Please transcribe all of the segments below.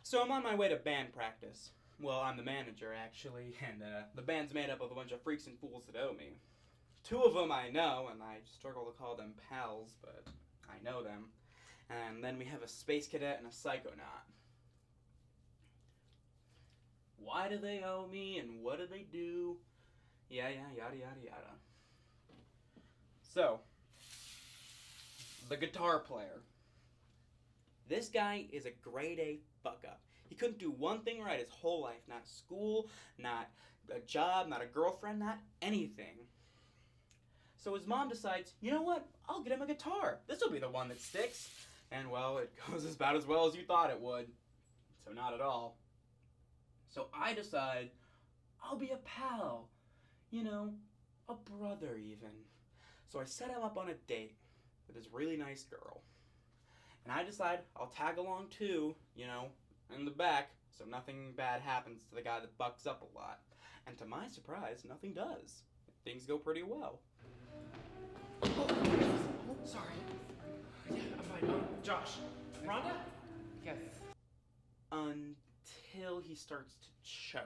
So I'm on my way to band practice. Well, I'm the manager, actually, and the band's made up of a bunch of freaks and fools that owe me. Two of them I know, and I struggle to call them pals, but I know them. And then we have a space cadet and a psychonaut. Why do they owe me, and what do they do? Yeah, yada, yada, yada. So, the guitar player. This guy is a grade A fuck-up. He couldn't do one thing right his whole life. Not school, not a job, not a girlfriend, not anything. So his mom decides, you know what? I'll get him a guitar. This will be the one that sticks. And, well, it goes about as well as you thought it would. So not at all. So I decide I'll be a pal. You know, a brother even. So I set him up on a date with this really nice girl. And I decide I'll tag along too, you know, in the back, so nothing bad happens to the guy that bucks up a lot. And to my surprise, nothing does. Things go pretty well. Oh, sorry. Yeah, I'm fine. Josh. Rhonda? Yes. Until he starts to choke.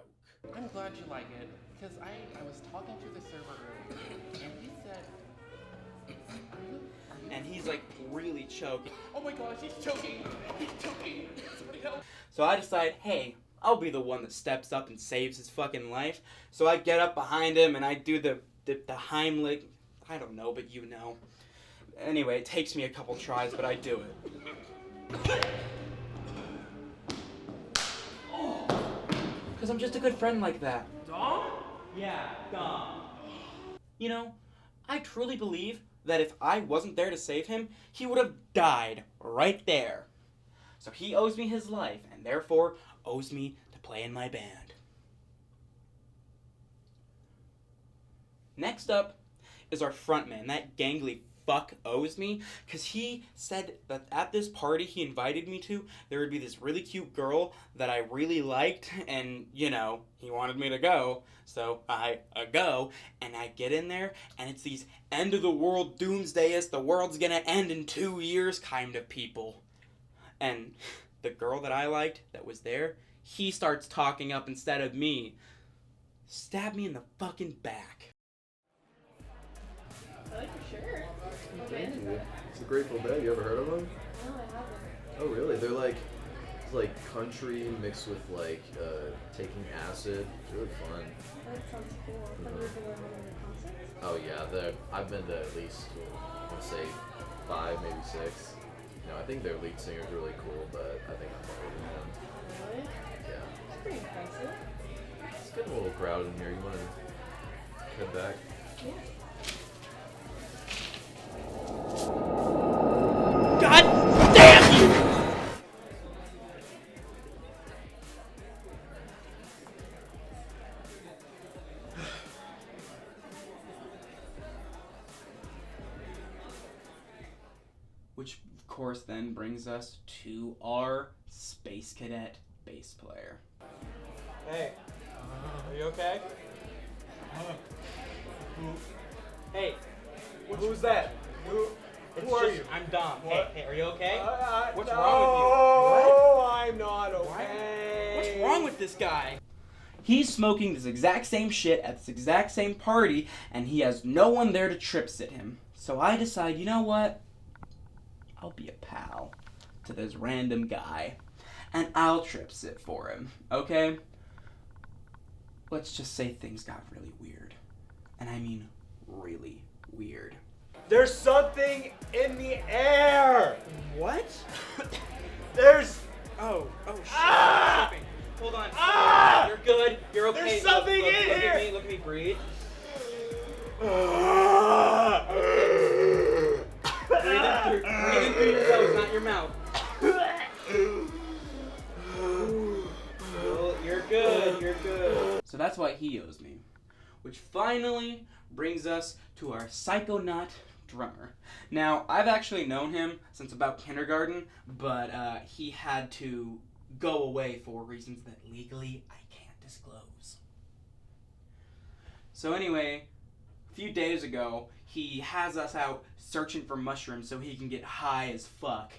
I'm glad you like it, because I was talking to the server earlier, and he said... And he's like really choking. Oh my gosh, he's choking! He's choking! Somebody help! So I decide, hey, I'll be the one that steps up and saves his fucking life. So I get up behind him and I do the Heimlich. I don't know, but you know. Anyway, it takes me a couple tries, but I do it. Because I'm just a good friend like that. Dom? Yeah, Dom. You know, I truly believe that if I wasn't there to save him, he would have died right there. So he owes me his life, and therefore owes me to play in my band. Next up is our frontman. That gangly fuck owes me, because he said that at this party he invited me to, there would be this really cute girl that I really liked, and, you know, he wanted me to go, so I go, and I get in there, and it's these end-of-the-world doomsday-ist, the world's gonna end in 2 years kind of people. And the girl that I liked that was there, he starts talking up instead of me. Stab me in the fucking back. I like your shirt. Thank you. It's a Grateful Dead. You ever heard of them? No, I haven't. Oh, really? They're like, it's like country mixed with like taking acid. It's really fun. That sounds cool. Have you ever been to one of their concerts? Oh yeah, I've been to at least, I want to say 5, maybe 6. You know, I think their lead singer's really cool, but I think I'm better than him. Really? Yeah. It's pretty impressive. It's getting a little crowded in here. You want to head back? Yeah. God damn you! Which, of course, then brings us to our Space Cadet bass player. Hey, are you okay? Hey, who's that? Who are you? I'm Dom. What? Hey, are you okay? What's no, wrong with you? No, I'm not okay. What's wrong with this guy? He's smoking this exact same shit at this exact same party, and he has no one there to trip sit him. So I decide, you know what? I'll be a pal to this random guy, and I'll trip sit for him, okay? Let's just say things got really weird. And I mean really weird. There's something in the air. What? There's Oh, shit. Ah! I'm tripping. Hold on. Ah! You're good. You're okay. There's something in look here. Look at me. Breathe. Breathe in through your nose, not your mouth. Well, you're good. So that's why he owes me. Which finally brings us to our Psychonaut drummer. Now, I've actually known him since about kindergarten, but he had to go away for reasons that legally I can't disclose. So anyway, a few days ago, he has us out searching for mushrooms so he can get high as fuck.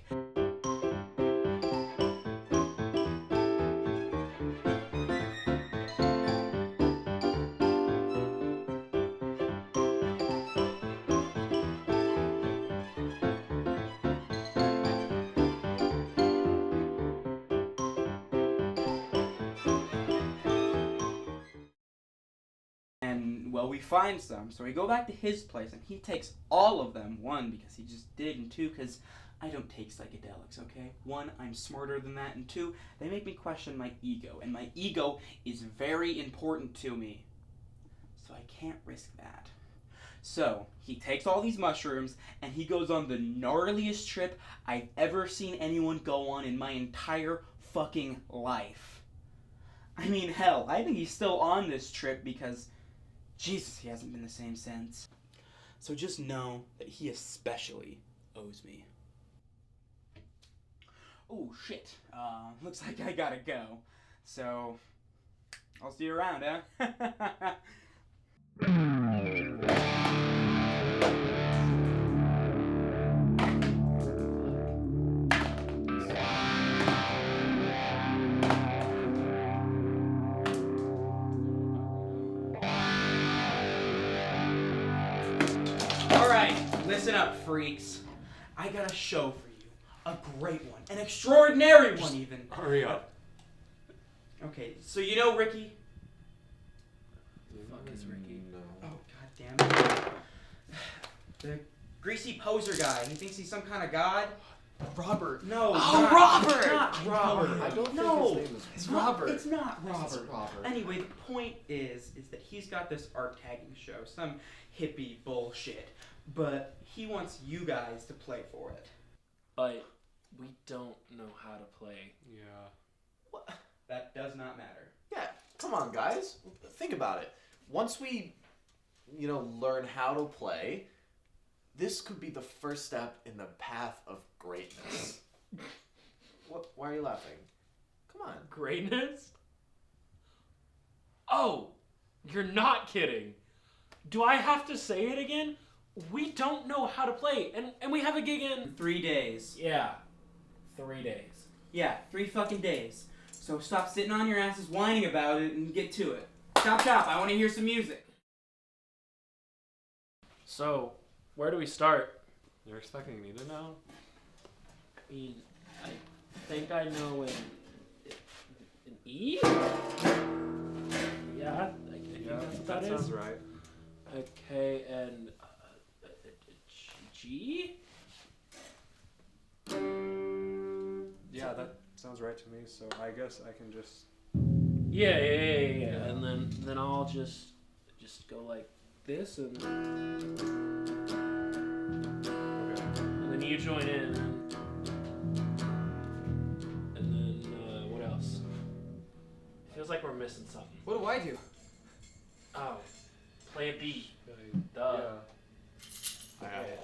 Well, we find some, so we go back to his place, and he takes all of them. 1, because he just did, and 2, because I don't take psychedelics, okay? 1, I'm smarter than that, and 2, they make me question my ego, and my ego is very important to me. So I can't risk that. So, he takes all these mushrooms, and he goes on the gnarliest trip I've ever seen anyone go on in my entire fucking life. I mean, hell, I think he's still on this trip because, Jesus, he hasn't been the same since. So just know that he especially owes me. Oh, shit. Looks like I gotta go. So, I'll see you around, huh? Listen up, freaks. I got a show for you. A great one. An extraordinary one, even. Hurry up. Okay, so you know Ricky? Fuck is Ricky? No. Oh, god damn it. The greasy poser guy. He thinks he's some kind of god. Robert. No. Oh, not, Robert! Not Robert. I don't No. think his name is It's Robert. It's not Robert. It's Robert. Anyway, the point is that he's got this art tagging show, some hippie bullshit, but he wants you guys to play for it. But we don't know how to play. Yeah. What? That does not matter. Yeah, come on, guys. Think about it. Once we, learn how to play, this could be the first step in the path of greatness. What? Why are you laughing? Come on. Greatness? Oh, you're not kidding. Do I have to say it again? We don't know how to play, and we have a gig in... 3 days. Yeah, 3 days. Yeah, 3 fucking days. So stop sitting on your asses whining about it and get to it. Chop chop, I want to hear some music. So, where do we start? You're expecting me to know? I mean, I think I know an E? Yeah, I think that's what that is. sounds right. Okay, and G? Yeah, that sounds right to me, so I guess I can just... Yeah. And then I'll just go like this, and then you join in, and then what else? Feels like we're missing something. What do I do? Oh, play a beat. Duh. Yeah. Okay.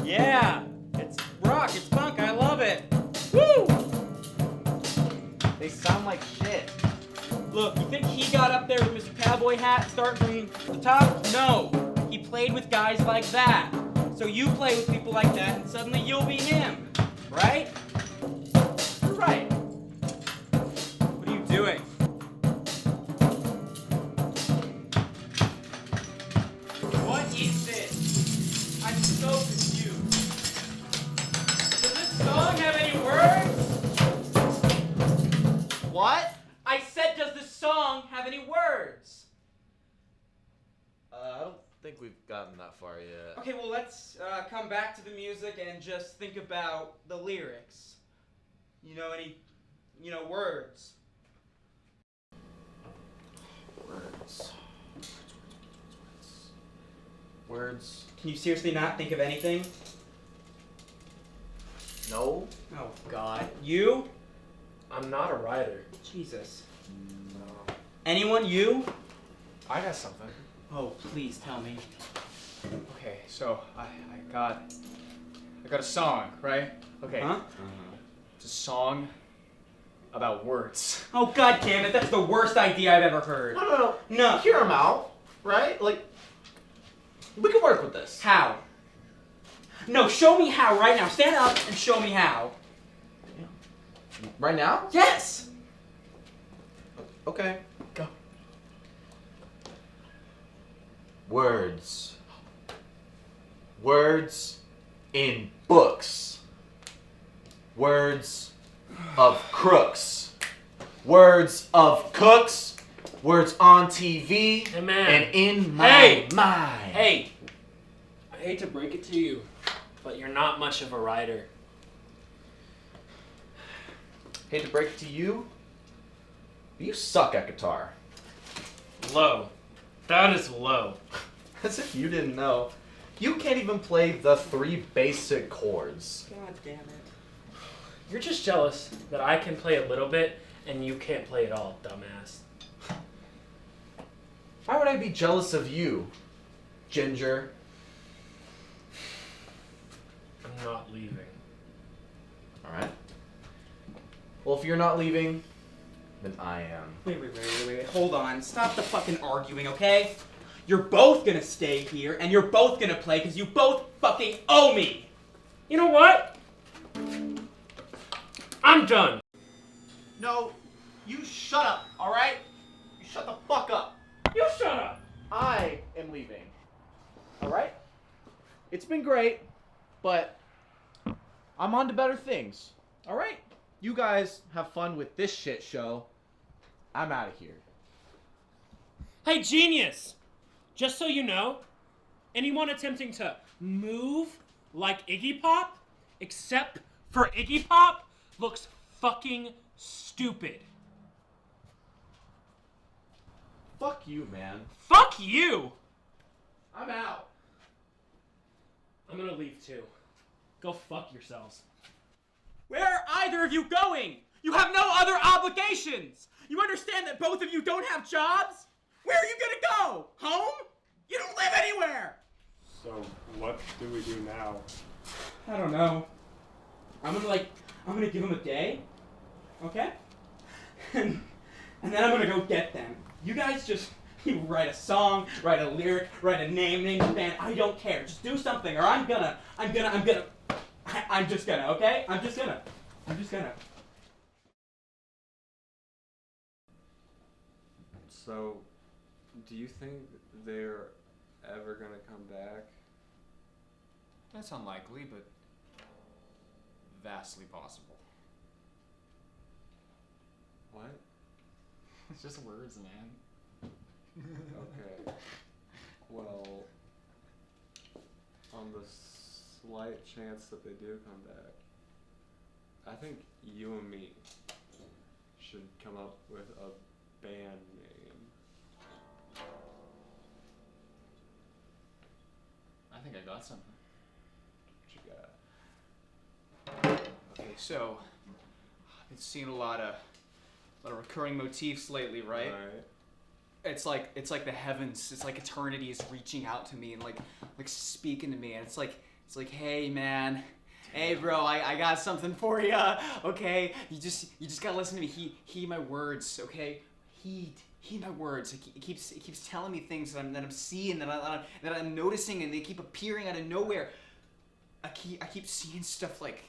Yeah, it's rock, it's punk, I love it. Woo! They sound like shit. Look, you think he got up there with Mr. Cowboy Hat starting from the top? No, he played with guys like that. So you play with people like that and suddenly you'll be him, right? You're right. What are you doing? What is this? I'm so confused. Does this song have any words? What? I said, does this song have any words? I don't think we've gotten that far yet. Okay, well, let's come back to the music and just think about the lyrics. You know, any, words. Words. Can you seriously not think of anything? No. Oh, God. You? I'm not a writer. Jesus. No. Anyone? You? I got something. Oh, please tell me. Okay, so I got a song, right? Okay. Huh? It's a song about words. Oh, God damn it. That's the worst idea I've ever heard. No. No. Hear him out, right? Like, we can work with this. How? No, show me how right now. Stand up and show me how. Right now? Yes! Okay. Go. Words. Words in books. Words of crooks. Words of cooks. Words on TV. Hey, man. And in my mind. Hey! I hate to break it to you, but you're not much of a writer. Hate to break it to you. You suck at guitar. Low. That is low. As if you didn't know. You can't even play the 3 basic chords. God damn it. You're just jealous that I can play a little bit and you can't play at all, dumbass. Why would I be jealous of you, Ginger? I'm not leaving. Alright. Well, if you're not leaving, then I am. Wait. Hold on. Stop the fucking arguing, okay? You're both gonna stay here, and you're both gonna play because you both fucking owe me! You know what? I'm done. No, you shut up, alright? You shut the fuck up. You shut up. I am leaving. Alright? It's been great, but I'm on to better things. Alright? You guys have fun with this shit show. I'm out of here. Hey, genius! Just so you know, anyone attempting to move like Iggy Pop, except for Iggy Pop, looks fucking stupid. Fuck you, man. Fuck you! I'm out. I'm gonna leave too. Go fuck yourselves. Where are either of you going? You have no other obligations! You understand that both of you don't have jobs? Where are you gonna go? Home? You don't live anywhere! So, what do we do now? I don't know. I'm gonna give them a day, okay? And then I'm gonna go get them. You guys just write a song, write a lyric, write a name the band. I don't care. Just do something, or I'm just gonna, okay? I'm just gonna. So, do you think they're ever gonna come back? That's unlikely, but vastly possible. What? It's just words, man. Okay. Well, on the slight chance that they do come back, I think you and me should come up with a band name. I think I got something. What you got? Okay, so I've been seeing a lot of recurring motifs lately, right? It's like the heavens, it's like eternity is reaching out to me and like speaking to me, and it's like, hey man, hey bro, I got something for you. Okay, you just gotta listen to me. Heed my words, okay? Heed my words. It keeps telling me things that I'm seeing, that I'm noticing, and they keep appearing out of nowhere. I keep seeing stuff like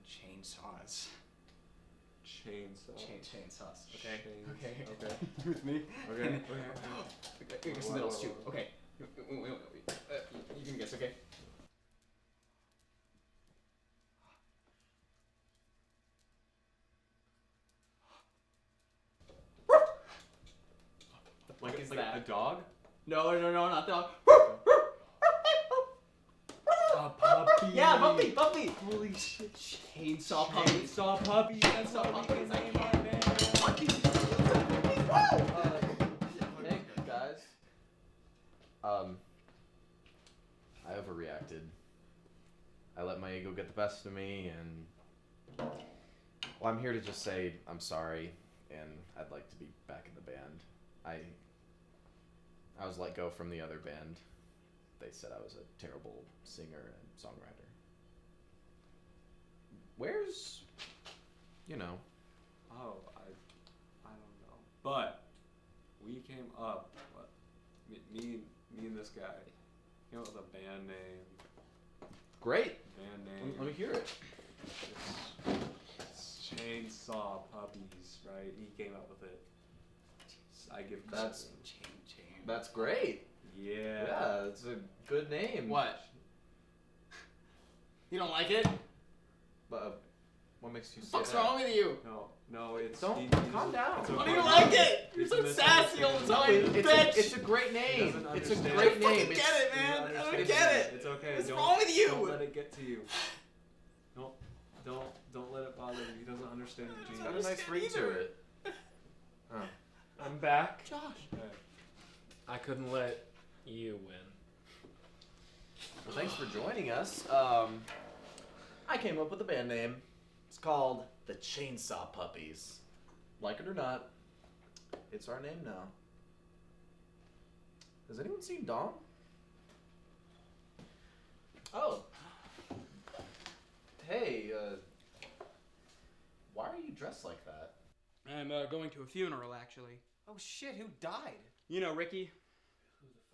chainsaws. Chainsaws. Okay. Okay. You with me? Okay. Here's the middle too. Okay. Wait. You can guess. Okay. Like is like that? a dog? No, not dog. A puppy. Yeah, puppy. Holy shit. Chainsaw Puppies. Chainsaw Puppies. That's Chainsaw what we Puppies. can name our band. Hey, guys. I overreacted. I let my ego get the best of me, and well, I'm here to just say I'm sorry, and I'd like to be back in the band. I was let go from the other band. They said I was a terrible singer and songwriter. Where's, Oh, I don't know. But we came up, me and this guy came up with a band name. Great. Band name. Let me hear it. It's Chainsaw Puppies, right? He came up with it. I give That's Chain. that's great. Yeah. Yeah, it's a good name. What? You don't like it? But what makes you say What's that? wrong with you? No, it's Don't calm down. it's Why okay. do you like it? You're It's so a sassy all the time, It's bitch. it's a great He name. doesn't It's a understand. great I fucking name. get It's- it, man. I don't understand get it. It's okay. What's don't, wrong with you? Don't let it get to you. Don't let it bother you. He doesn't understand the It's genius. got a nice ring to it. Huh. I'm back. Josh. Okay. I couldn't let you win. Well, thanks for joining us. I came up with a band name. It's called the Chainsaw Puppies. Like it or not, it's our name now. Has anyone seen Dom? Oh. Hey, why are you dressed like that? I'm going to a funeral, actually. Oh shit, who died? You know, Ricky.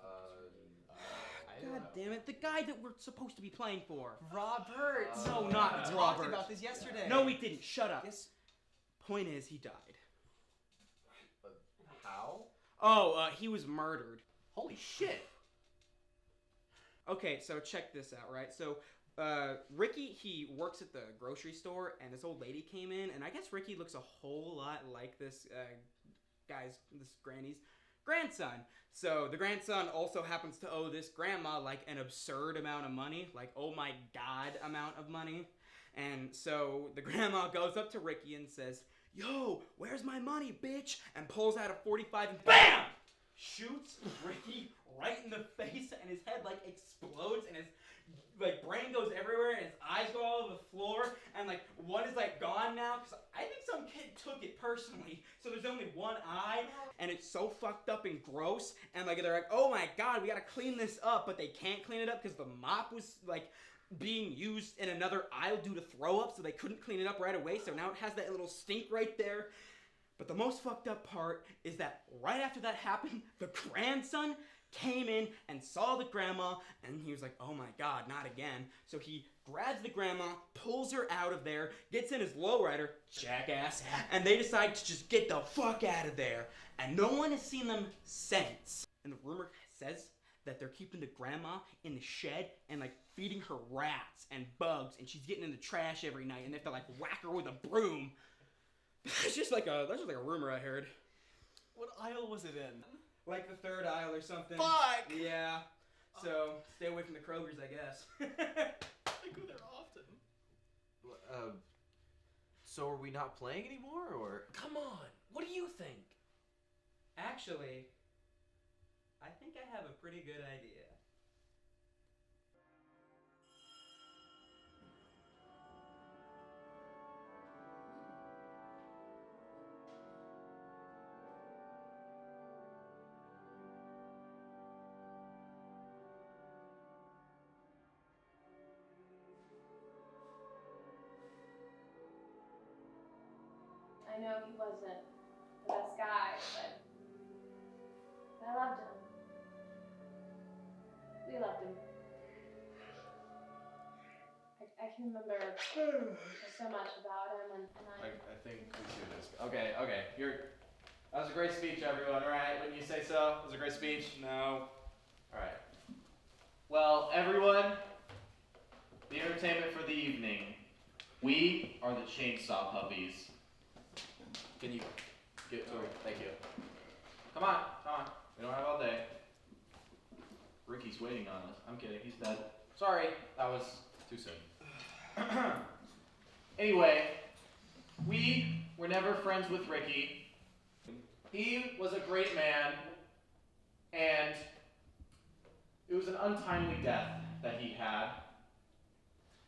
I don't God know. damn it, the guy that we're supposed to be playing for. Robert. No, not we talked Robert. about this yesterday. No, we didn't. Shut up. Yes. Point is, he died. How? Oh, he was murdered. Holy shit. Okay, so check this out, right? So, Ricky, he works at the grocery store, and this old lady came in, and I guess Ricky looks a whole lot like this this granny's grandson. So, the grandson also happens to owe this grandma, like, an absurd amount of money, like, oh my god amount of money. And so, the grandma goes up to Ricky and says, "Yo, where's my money, bitch?" And pulls out a 45 and BAM! Shoots Ricky right in the face, and his head like explodes, and his like brain goes everywhere, and his eyes go all over the floor, and like one is like gone now, because I think some kid took it personally, so there's only one eye, and it's so fucked up and gross, and like they're like, oh my god, we gotta clean this up, but they can't clean it up because the mop was like being used in another aisle due to throw up, so they couldn't clean it up right away, so now it has that little stink right there. But the most fucked up part is that right after that happened, the grandson came in and saw the grandma, and he was like, oh my god, not again. So he grabs the grandma, pulls her out of there, gets in his lowrider, jackass, and they decide to just get the fuck out of there. And no one has seen them since. And the rumor says that they're keeping the grandma in the shed and like feeding her rats and bugs, and she's getting in the trash every night, and they have to like whack her with a broom. That's just like a rumor I heard. What aisle was it in? Like the third aisle or something. Fuck! Yeah. So stay away from the Krogers, I guess. I go there often. So are we not playing anymore, or? Come on. What do you think? Actually, I think I have a pretty good idea. I know he wasn't the best guy, but I loved him. We loved him. I can remember so much about him, and I think we should just. Okay. That was a great speech, everyone. Right? Wouldn't you say so? It was a great speech. No. All right. Well, everyone, the entertainment for the evening. We are the Chainsaw Puppies. Can you get to it? Thank you. Come on. We don't have all day. Ricky's waiting on us. I'm kidding. He's dead. Sorry. That was too soon. Anyway, we were never friends with Ricky. He was a great man, and it was an untimely death that he had.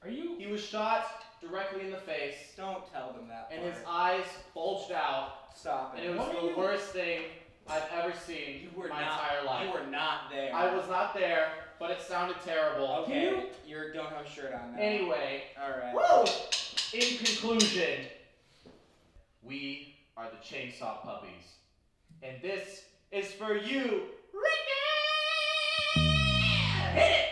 Are you? He was shot directly in the face, Don't tell them that and part. his eyes bulged out, Stop it. and it was the worst thing I've ever seen You were in my not, entire life. You were not there. I was not there, but it sounded terrible. Okay, you don't have a shirt on now. Anyway, Alright. woo! In conclusion, we are the Chainsaw Puppies, and this is for you, Ricky! Hit it!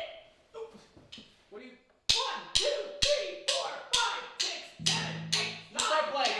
What do you? 1, 2, 3, 4, 5, 6, 7, 8. You start playing.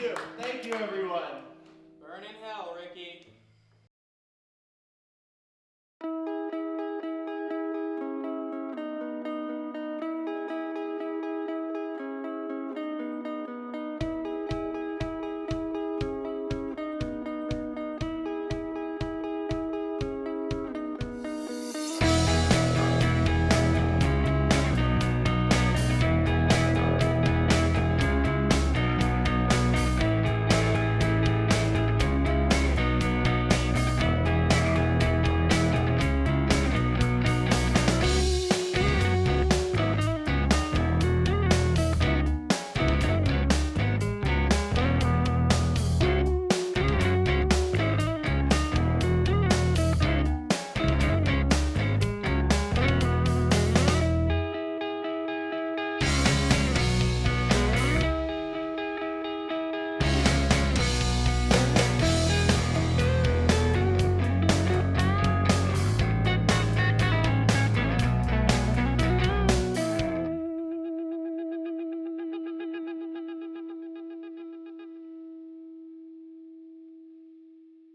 you. Thank you, everyone. Burn in hell, Ricky.